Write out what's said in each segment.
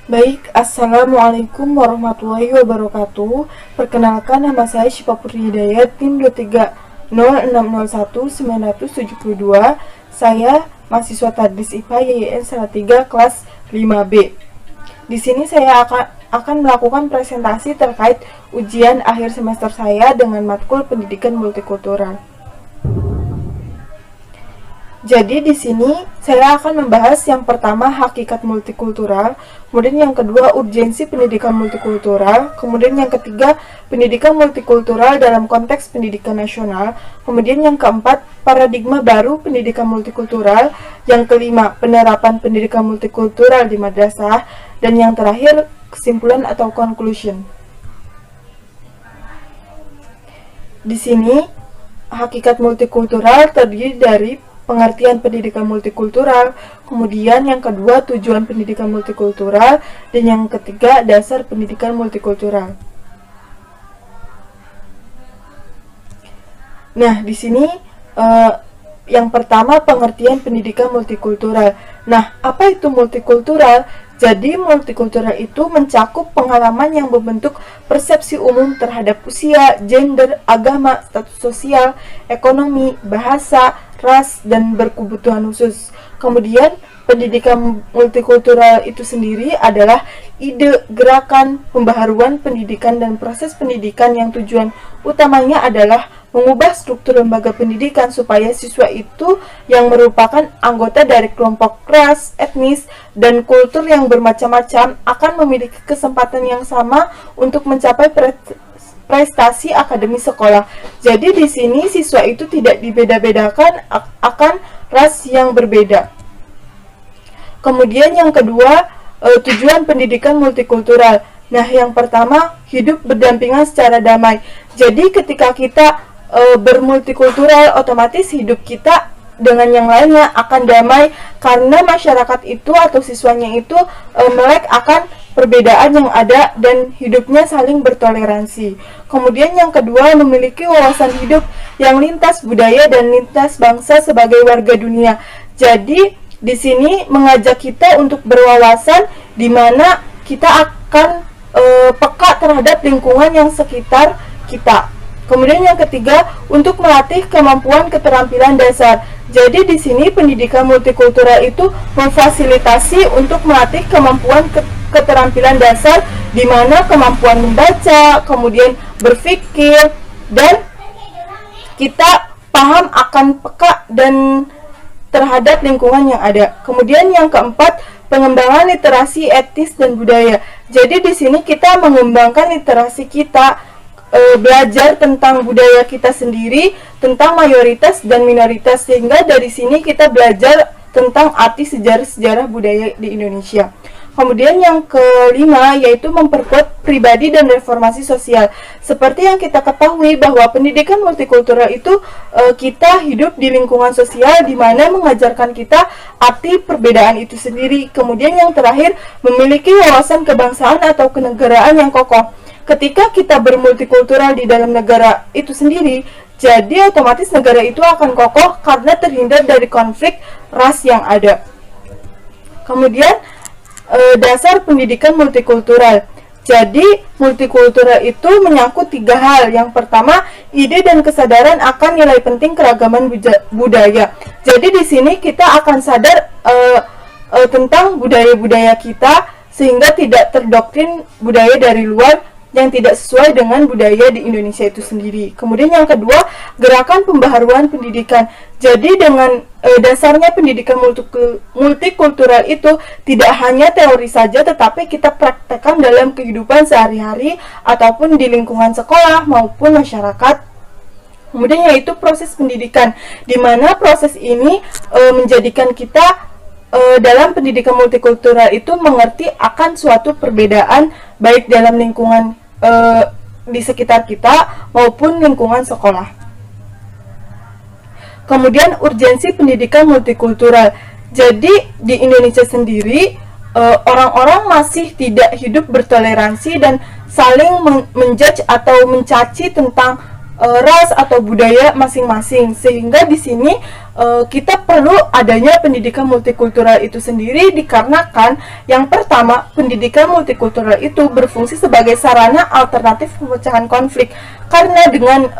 Baik, Assalamualaikum warahmatullahi wabarakatuh. Perkenalkan, nama saya Syifa Putri Hidayat, PIN 2306011972. Saya mahasiswa Tadris IPA YIN Salatiga kelas 5B. Di sini saya akan melakukan presentasi terkait ujian akhir semester saya dengan matkul Pendidikan Multikultural. Jadi di sini saya akan membahas yang pertama hakikat multikultural, kemudian yang kedua urgensi pendidikan multikultural, kemudian yang ketiga pendidikan multikultural dalam konteks pendidikan nasional, kemudian yang keempat paradigma baru pendidikan multikultural, yang kelima penerapan pendidikan multikultural di madrasah, dan yang terakhir kesimpulan atau conclusion. Di sini hakikat multikultural terdiri dari pengertian pendidikan multikultural, kemudian yang kedua tujuan pendidikan multikultural, dan yang ketiga dasar pendidikan multikultural. Nah, di sini yang pertama pengertian pendidikan multikultural. Nah, apa itu multikultural? Jadi multikultural itu mencakup pengalaman yang membentuk persepsi umum terhadap usia, gender, agama, status sosial, ekonomi, bahasa, ras, dan berkebutuhan khusus. Kemudian pendidikan multikultural itu sendiri adalah ide, gerakan, pembaharuan pendidikan dan proses pendidikan yang tujuan utamanya adalah mengubah struktur lembaga pendidikan supaya siswa itu yang merupakan anggota dari kelompok ras, etnis, dan kultur yang bermacam-macam akan memiliki kesempatan yang sama untuk mencapai prestasi akademis sekolah. Jadi di sini siswa itu tidak dibeda-bedakan akan ras yang berbeda. Kemudian yang kedua, tujuan pendidikan multikultural. Nah, yang pertama, hidup berdampingan secara damai. Jadi ketika kita bermultikultural, otomatis hidup kita dengan yang lainnya akan damai karena masyarakat itu atau siswanya itu melek akan perbedaan yang ada dan hidupnya saling bertoleransi. Kemudian yang kedua, memiliki wawasan hidup yang lintas budaya dan lintas bangsa sebagai warga dunia. Jadi di sini mengajak kita untuk berwawasan di mana kita akan peka terhadap lingkungan yang sekitar kita. Kemudian yang ketiga, untuk melatih kemampuan keterampilan dasar. Jadi di sini pendidikan multikultural itu memfasilitasi untuk melatih kemampuan keterampilan dasar di mana kemampuan membaca, kemudian berpikir, dan kita paham akan peka dan terhadap lingkungan yang ada. Kemudian yang keempat, pengembangan literasi etis dan budaya. Jadi di sini kita mengembangkan literasi kita, belajar tentang budaya kita sendiri, tentang mayoritas dan minoritas, sehingga dari sini kita belajar tentang arti sejarah-sejarah budaya di Indonesia. Kemudian yang kelima yaitu memperkuat pribadi dan reformasi sosial. Seperti yang kita ketahui bahwa pendidikan multikultural itu kita hidup di lingkungan sosial di mana mengajarkan kita arti perbedaan itu sendiri. Kemudian yang terakhir, memiliki wawasan kebangsaan atau kenegaraan yang kokoh. Ketika kita bermultikultural di dalam negara itu sendiri, jadi otomatis negara itu akan kokoh karena terhindar dari konflik ras yang ada. Kemudian dasar pendidikan multikultural. Jadi multikultural itu menyangkut tiga hal. Yang pertama, ide dan kesadaran akan nilai penting keragaman budaya. Jadi di sini kita akan sadar tentang budaya-budaya kita sehingga tidak terdoktrin budaya dari luar yang tidak sesuai dengan budaya di Indonesia itu sendiri. Kemudian yang kedua, gerakan pembaharuan pendidikan. Jadi dengan dasarnya pendidikan multikultural itu tidak hanya teori saja, tetapi kita praktekkan dalam kehidupan sehari-hari ataupun di lingkungan sekolah maupun masyarakat. Kemudian yaitu proses pendidikan, di mana proses ini menjadikan kita dalam pendidikan multikultural itu mengerti akan suatu perbedaan baik dalam lingkungan di sekitar kita maupun lingkungan sekolah. Kemudian urgensi pendidikan multikultural. Jadi di Indonesia sendiri orang-orang masih tidak hidup bertoleransi dan saling menjudge atau mencaci tentang ras atau budaya masing-masing. Sehingga di sini kita perlu adanya pendidikan multikultural itu sendiri, dikarenakan yang pertama, pendidikan multikultural itu berfungsi sebagai sarana alternatif pemecahan konflik. Karena dengan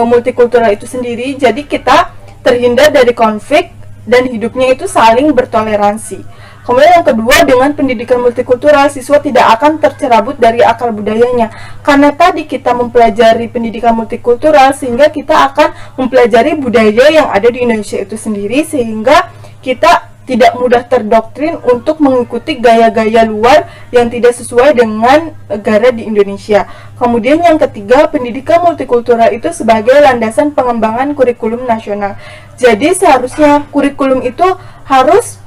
multikultural itu sendiri, jadi kita terhindar dari konflik dan hidupnya itu saling bertoleransi. Kemudian yang kedua, dengan pendidikan multikultural, siswa tidak akan tercerabut dari akar budayanya. Karena tadi kita mempelajari pendidikan multikultural, sehingga kita akan mempelajari budaya yang ada di Indonesia itu sendiri, sehingga kita tidak mudah terdoktrin untuk mengikuti gaya-gaya luar yang tidak sesuai dengan negara di Indonesia. Kemudian yang ketiga, pendidikan multikultural itu sebagai landasan pengembangan kurikulum nasional. Jadi seharusnya kurikulum itu harus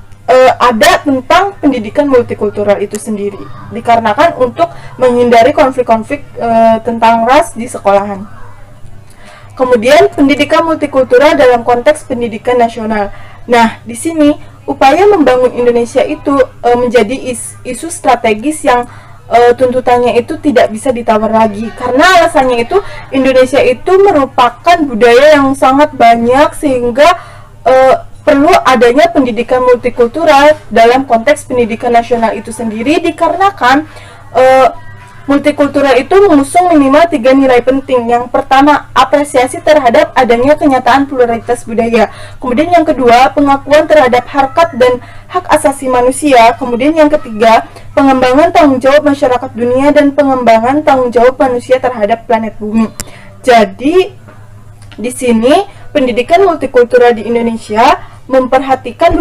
ada tentang pendidikan multikultural itu sendiri, dikarenakan untuk menghindari konflik-konflik tentang ras di sekolahan. Kemudian pendidikan multikultural dalam konteks pendidikan nasional. Nah, di sini upaya membangun Indonesia itu menjadi isu strategis yang tuntutannya itu tidak bisa ditawar lagi, karena alasannya itu Indonesia itu merupakan budaya yang sangat banyak, sehingga perlu adanya pendidikan multikultural dalam konteks pendidikan nasional itu sendiri, dikarenakan multikultural itu mengusung minimal 3 nilai penting. Yang pertama, apresiasi terhadap adanya kenyataan pluralitas budaya. Kemudian yang kedua, pengakuan terhadap harkat dan hak asasi manusia. Kemudian yang ketiga, pengembangan tanggung jawab masyarakat dunia dan pengembangan tanggung jawab manusia terhadap planet bumi. Jadi di sini pendidikan multikultural di Indonesia memperhatikan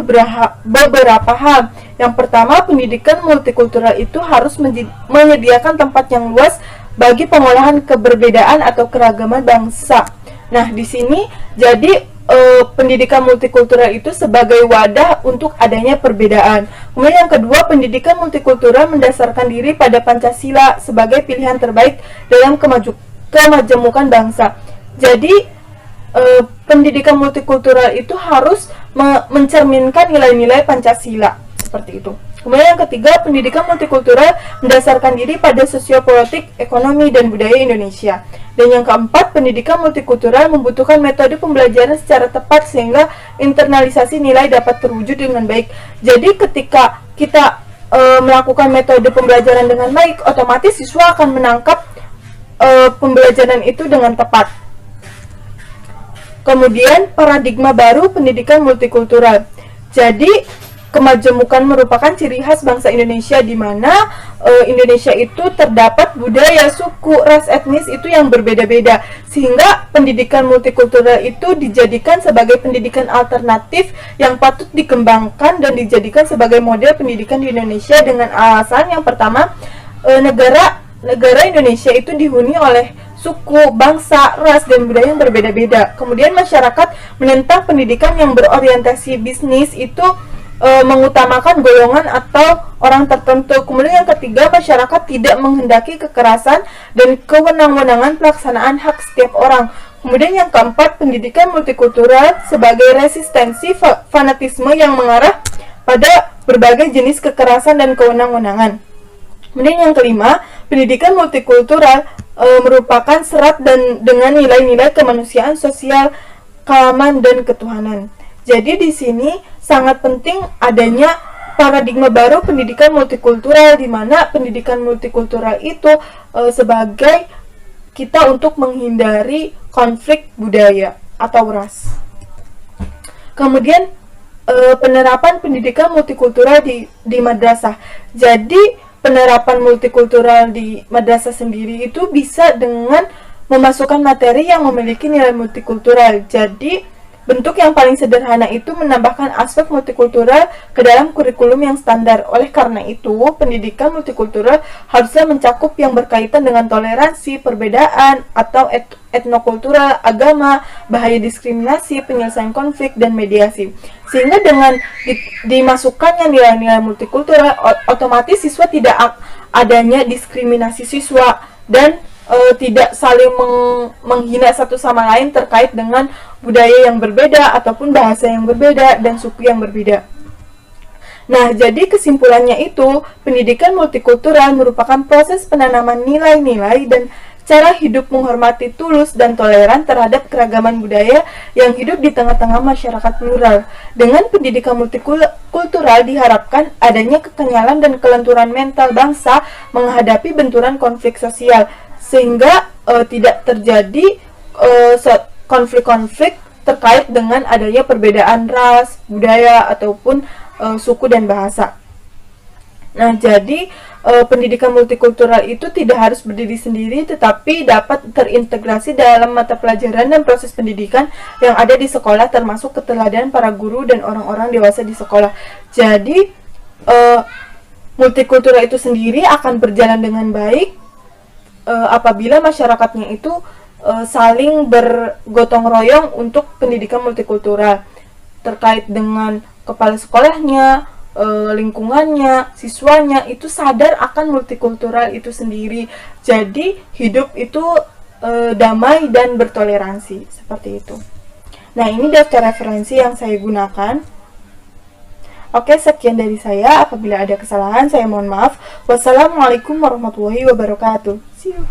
beberapa hal. Yang pertama, pendidikan multikultural itu harus menyediakan tempat yang luas bagi pengolahan keberbedaan atau keragaman bangsa. Nah, di sini jadi pendidikan multikultural itu sebagai wadah untuk adanya perbedaan. Kemudian yang kedua, pendidikan multikultural mendasarkan diri pada Pancasila sebagai pilihan terbaik dalam kemajemukan bangsa. Jadi pendidikan multikultural itu harus mencerminkan nilai-nilai Pancasila, seperti itu. Kemudian yang ketiga, pendidikan multikultural mendasarkan diri pada sosiopolitik, ekonomi, dan budaya Indonesia. Dan yang keempat, pendidikan multikultural membutuhkan metode pembelajaran secara tepat sehingga internalisasi nilai dapat terwujud dengan baik. Jadi ketika kita melakukan metode pembelajaran dengan baik, otomatis siswa akan menangkap pembelajaran itu dengan tepat. Kemudian paradigma baru pendidikan multikultural. Jadi kemajemukan merupakan ciri khas bangsa Indonesia, di mana Indonesia itu terdapat budaya, suku, ras, etnis itu yang berbeda-beda, sehingga pendidikan multikultural itu dijadikan sebagai pendidikan alternatif yang patut dikembangkan dan dijadikan sebagai model pendidikan di Indonesia, dengan alasan yang pertama, negara Indonesia itu dihuni oleh suku, bangsa, ras, dan budaya yang berbeda-beda. Kemudian masyarakat menentang pendidikan yang berorientasi bisnis itu mengutamakan golongan atau orang tertentu. Kemudian yang ketiga, masyarakat tidak menghendaki kekerasan dan kewenang-wenangan pelaksanaan hak setiap orang. Kemudian yang keempat, pendidikan multikultural sebagai resistensi fanatisme yang mengarah pada berbagai jenis kekerasan dan kewenang-wenangan. Kemudian yang kelima, pendidikan multikultural merupakan serat dan dengan nilai-nilai kemanusiaan, sosial, keamanan, dan ketuhanan. Jadi di sini sangat penting adanya paradigma baru pendidikan multikultural, di mana pendidikan multikultural itu sebagai kita untuk menghindari konflik budaya atau ras. Kemudian penerapan pendidikan multikultural di madrasah. Jadi penerapan multikultural di madrasah sendiri itu bisa dengan memasukkan materi yang memiliki nilai multikultural. Jadi bentuk yang paling sederhana itu menambahkan aspek multikultural ke dalam kurikulum yang standar. Oleh karena itu, pendidikan multikultural harusnya mencakup yang berkaitan dengan toleransi, perbedaan, atau etnokultural, agama, bahaya diskriminasi, penyelesaian konflik, dan mediasi. Sehingga dengan dimasukkannya nilai-nilai multikultural, otomatis siswa tidak adanya diskriminasi siswa dan tidak saling menghina satu sama lain terkait dengan budaya yang berbeda ataupun bahasa yang berbeda dan suku yang berbeda. Nah, jadi kesimpulannya itu, pendidikan multikultural merupakan proses penanaman nilai-nilai dan cara hidup menghormati, tulus, dan toleran terhadap keragaman budaya yang hidup di tengah-tengah masyarakat plural. Dengan pendidikan multikultural diharapkan adanya kekenyalan dan kelenturan mental bangsa menghadapi benturan konflik sosial, sehingga tidak terjadi konflik-konflik terkait dengan adanya perbedaan ras, budaya, ataupun suku dan bahasa. Nah, jadi pendidikan multikultural itu tidak harus berdiri sendiri, tetapi dapat terintegrasi dalam mata pelajaran dan proses pendidikan yang ada di sekolah, termasuk keteladanan para guru dan orang-orang dewasa di sekolah. Jadi, multikultural itu sendiri akan berjalan dengan baik apabila masyarakatnya itu saling bergotong royong untuk pendidikan multikultural, terkait dengan kepala sekolahnya, lingkungannya, siswanya itu sadar akan multikultural itu sendiri. Jadi hidup itu damai dan bertoleransi, seperti itu. Nah, ini daftar referensi yang saya gunakan. Oke, sekian dari saya. Apabila ada kesalahan, saya mohon maaf. Wassalamualaikum warahmatullahi wabarakatuh. See you.